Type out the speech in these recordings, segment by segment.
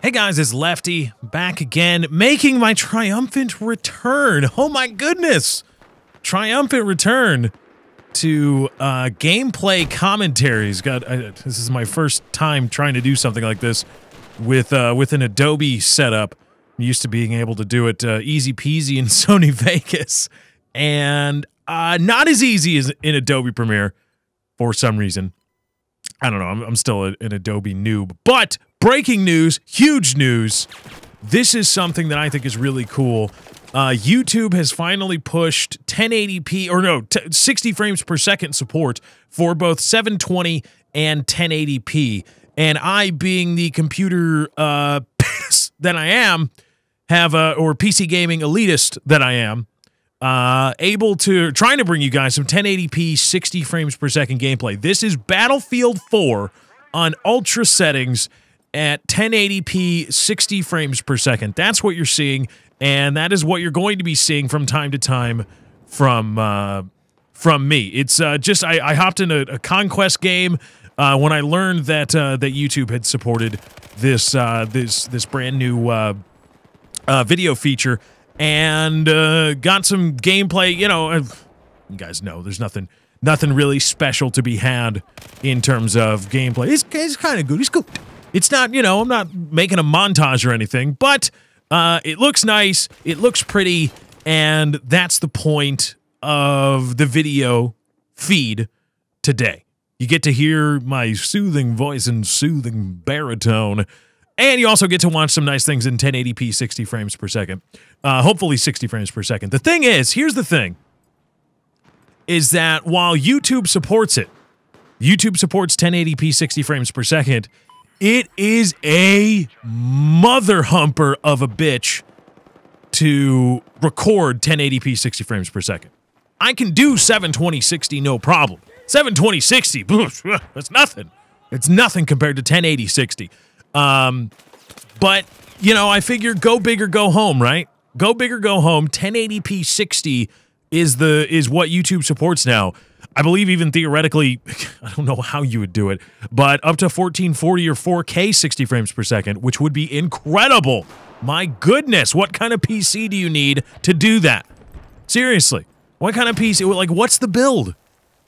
Hey guys, it's Lefty back again, making my triumphant return. Oh my goodness! Triumphant return to gameplay commentaries. God, this is my first time trying to do something like this with an Adobe setup. I'm used to being able to do it easy peasy in Sony Vegas, and not as easy as in Adobe Premiere for some reason. I don't know. I'm still an Adobe noob, but breaking news, huge news. This is something that I think is really cool. YouTube has finally pushed 1080p, or no, 60 frames per second support for both 720 and 1080p. And I, being the computer penis that I am, or PC gaming elitist that I am, trying to bring you guys some 1080p 60 frames per second gameplay. This is Battlefield 4 on ultra settings at 1080p 60 frames per second. That's what you're seeing, and that is what you're going to be seeing from time to time from me. It's just I hopped in a Conquest game when I learned that that YouTube had supported this this brand new video feature, and got some gameplay. You know, you guys know there's nothing really special to be had in terms of gameplay. It's kind of good. It's good. It's not, you know, I'm not making a montage or anything, but it looks nice, it looks pretty, and that's the point of the video feed today. You get to hear my soothing voice and soothing baritone, and you also get to watch some nice things in 1080p 60 frames per second. Hopefully 60 frames per second. The thing is, here's the thing, is that while YouTube supports it, YouTube supports 1080p 60 frames per second, it is a mother humper of a bitch to record 1080p 60 frames per second. I can do 720 60 no problem. 720 60, that's nothing. It's nothing compared to 1080 60. But, you know, I figure go big or go home, right? Go big or go home. 1080p 60 is what YouTube supports now. I believe even theoretically, I don't know how you would do it, but up to 1440 or 4K 60 frames per second, which would be incredible. My goodness, what kind of PC do you need to do that? Seriously, what kind of PC? Like, what's the build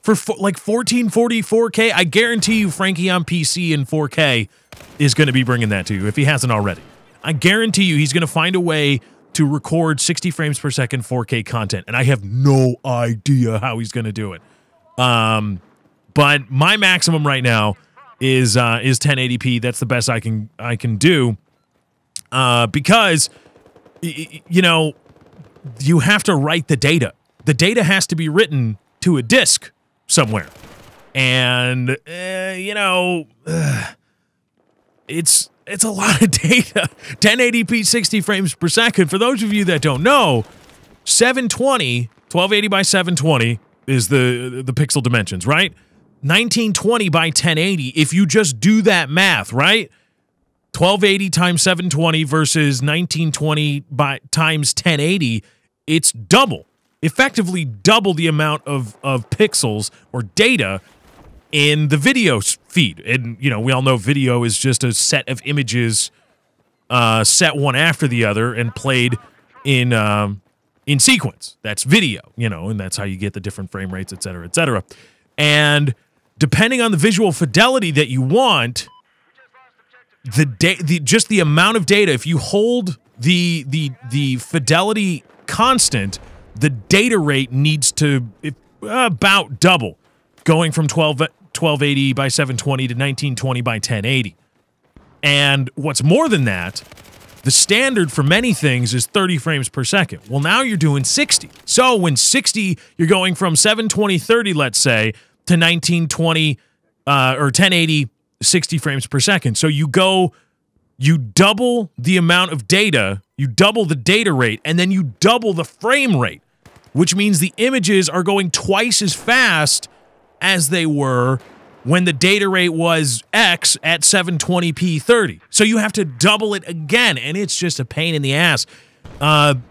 for like 1440 4K? I guarantee you Frankie on PC in 4K is going to be bringing that to you if he hasn't already. I guarantee you he's going to find a way to record 60 frames per second 4K content, and I have no idea how he's going to do it. But my maximum right now is 1080p. That's the best I can do, because you know, you have to write the data. The data has to be written to a disk somewhere, and you know, it's a lot of data. 1080p 60 frames per second. For those of you that don't know, 720 1280 by 720 is the pixel dimensions, right? 1920 by 1080, if you just do that math, right? 1280 times 720 versus 1920 by times 1080, it's double. Effectively double the amount of pixels or data in the video feed. And, you know, we all know video is just a set of images set one after the other and played in sequence. That's video, you know, and that's how you get the different frame rates, et cetera, et cetera. And depending on the visual fidelity that you want, just the amount of data, if you hold the fidelity constant, the data rate needs to about double, going from 1280 by 720 to 1920 by 1080. And what's more than that, the standard for many things is 30 frames per second. Well, now you're doing 60. So when 60, you're going from 720 30, let's say, to 1920 or 1080 60 frames per second. So you double the amount of data, you double the data rate, and then you double the frame rate, which means the images are going twice as fast as they were when the data rate was X at 720p 30. So you have to double it again, and it's just a pain in the ass.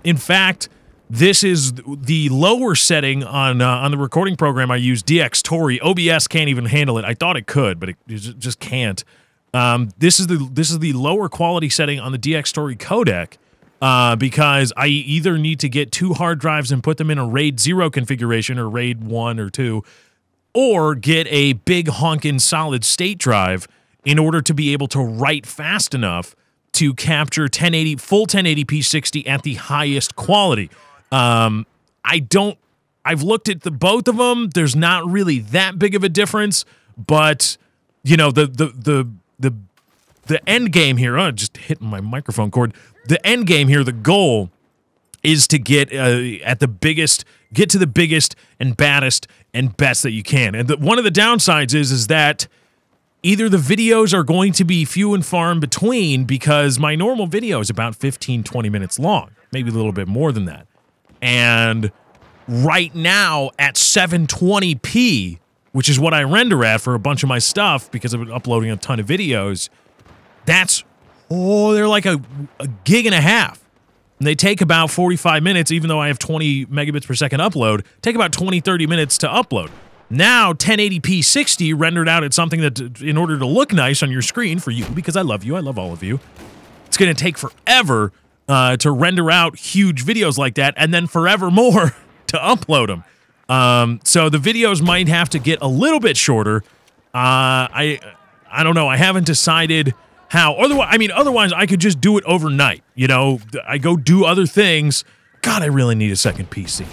In fact, this is the lower setting on the recording program I use, DxTory. OBS can't even handle it. I thought it could, but it just can't. This is the lower quality setting on the DX Story codec because I either need to get 2 hard drives and put them in a RAID 0 configuration or RAID 1 or 2, or get a big honkin' solid state drive in order to be able to write fast enough to capture full 1080p 60 at the highest quality. I've looked at both of them. There's not really that big of a difference, but you know, the end game here, just hitting my microphone cord. The end game here, the goal is to get to the biggest and baddest and best that you can. And one of the downsides is that either the videos are going to be few and far in between, because my normal video is about 15, 20 minutes long, maybe a little bit more than that. And right now at 720p, which is what I render at for a bunch of my stuff because I've been uploading a ton of videos, they're like a gig and a half. And they take about 45 minutes, even though I have 20 megabits per second upload, take about 20, 30 minutes to upload. Now, 1080p 60 rendered out at something that, in order to look nice on your screen for you, because I love you, I love all of you, it's going to take forever to render out huge videos like that, and then forever more to upload them. So the videos might have to get a little bit shorter. I don't know. I haven't decided how. Otherwise I could just do it overnight. You know, I go do other things. God, I really need a second PC.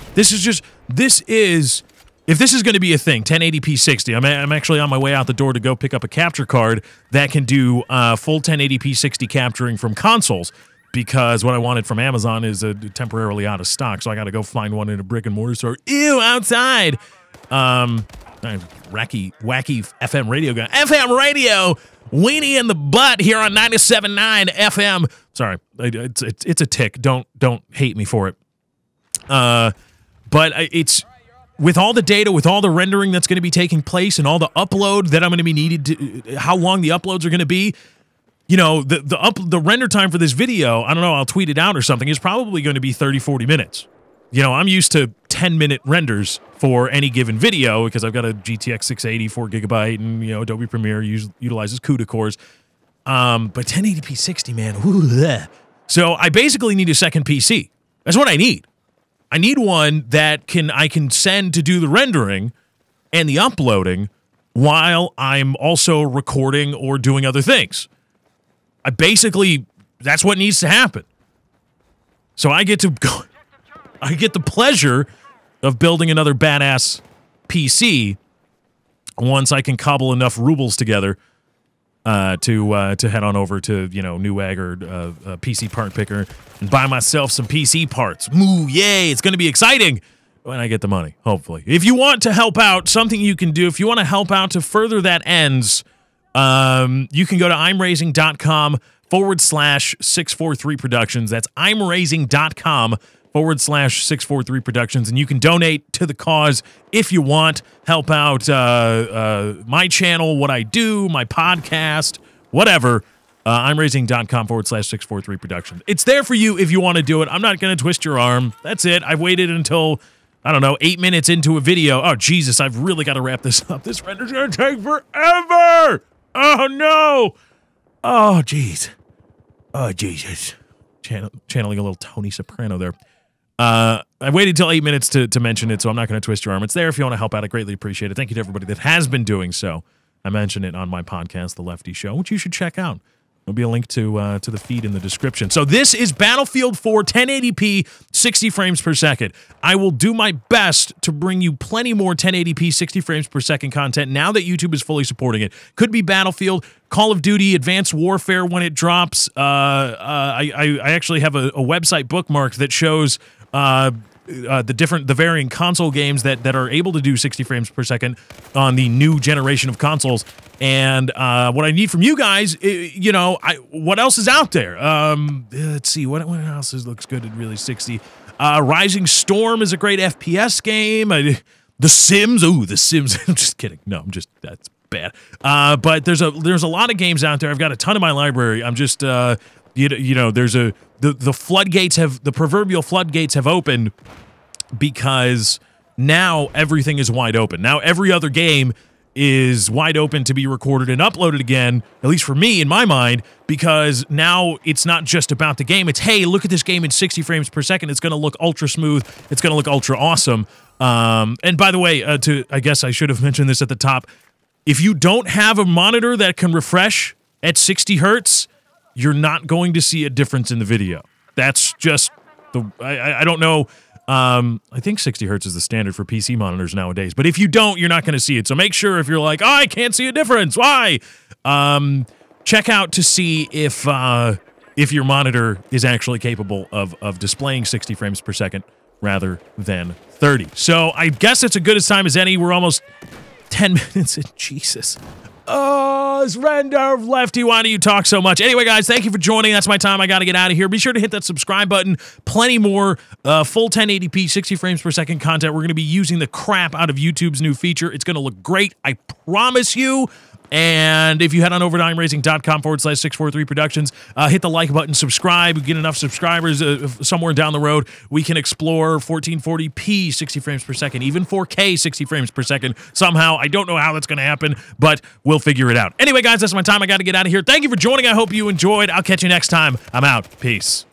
If this is going to be a thing, 1080p 60, I'm actually on my way out the door to go pick up a capture card that can do full 1080p 60 capturing from consoles, because what I wanted from Amazon is temporarily out of stock, so I got to go find one in a brick and mortar store. Ew, outside! Wacky FM radio guy. FM radio! Weenie in the butt here on 97.9 FM. Sorry, it's a tick. Don't hate me for it. But it's... With all the data, with all the rendering that's going to be taking place, and all the upload that I'm going to be needed to, how long the uploads are going to be, you know, the render time for this video, I don't know, I'll tweet it out or something, is probably going to be 30, 40 minutes. You know, I'm used to 10-minute renders for any given video because I've got a GTX 680, 4 gigabyte, and, you know, Adobe Premiere utilizes CUDA cores. But 1080p 60, man, bleh. So I basically need a second PC. That's what I need. I need one that I can send to do the rendering and the uploading while I'm also recording or doing other things. That's what needs to happen. So I get the pleasure of building another badass PC once I can cobble enough rubles together to head on over to, you know, Newegg or PC Part Picker and buy myself some PC parts. Moo, yay! It's going to be exciting when I get the money, hopefully. If you want to help out, something you can do, if you want to help out to further that ends, you can go to imraising.com/643 Productions. That's imraising.com/643 Productions, and you can donate to the cause if you want. Help out my channel, what I do, my podcast, whatever. imraising.com/643 Productions. It's there for you if you want to do it. I'm not going to twist your arm. That's it. I've waited until, I don't know, 8 minutes into a video. Oh, Jesus, I've really got to wrap this up. This render's going to take forever. Oh, no. Oh, jeez. Oh, Jesus. Channeling a little Tony Soprano there. I waited till 8 minutes to mention it, so I'm not going to twist your arm. It's there if you want to help out. I greatly appreciate it. Thank you to everybody that has been doing so. I mentioned it on my podcast, The Lefty Show, which you should check out. There'll be a link to the feed in the description. So this is Battlefield 4 1080p 60 frames per second. I will do my best to bring you plenty more 1080p 60 frames per second content now that YouTube is fully supporting it. Could be Battlefield, Call of Duty, Advanced Warfare when it drops. I actually have a website bookmarked that shows the varying console games that are able to do 60 frames per second on the new generation of consoles. And what I need from you guys, you know, what else is out there? Let's see, what else looks good at really 60? Rising Storm is a great FPS game. The Sims, ooh, The Sims. I'm just kidding. No, that's bad. But there's a lot of games out there. I've got a ton in my library. I'm just you know, there's the floodgates the proverbial floodgates have opened, because now everything is wide open. Now every other game is wide open to be recorded and uploaded again, at least for me, in my mind, because now it's not just about the game. It's, hey, look at this game in 60 frames per second. It's going to look ultra smooth. It's going to look ultra awesome. And by the way, I guess I should have mentioned this at the top. If you don't have a monitor that can refresh at 60 hertz, you're not going to see a difference in the video. That's just the, I don't know. I think 60 hertz is the standard for PC monitors nowadays. But if you don't, you're not going to see it. So make sure if you're like, oh, I can't see a difference. Why? Check out to see if your monitor is actually capable of displaying 60 frames per second rather than 30. So I guess it's as good a time as any. We're almost 10 minutes in. Jesus. Oh, it's Render Lefty. Why do you talk so much? Anyway, guys, thank you for joining. That's my time. I got to get out of here. Be sure to hit that subscribe button. Plenty more full 1080p, 60 frames per second content. We're going to be using the crap out of YouTube's new feature. It's going to look great. I promise you. And if you head on over to imracing.com/643 Productions, hit the like button, subscribe. We get enough subscribers somewhere down the road, we can explore 1440p 60 frames per second, even 4K 60 frames per second somehow. I don't know how that's going to happen, but we'll figure it out. Anyway, guys, that's my time. I got to get out of here. Thank you for joining. I hope you enjoyed. I'll catch you next time. I'm out. Peace.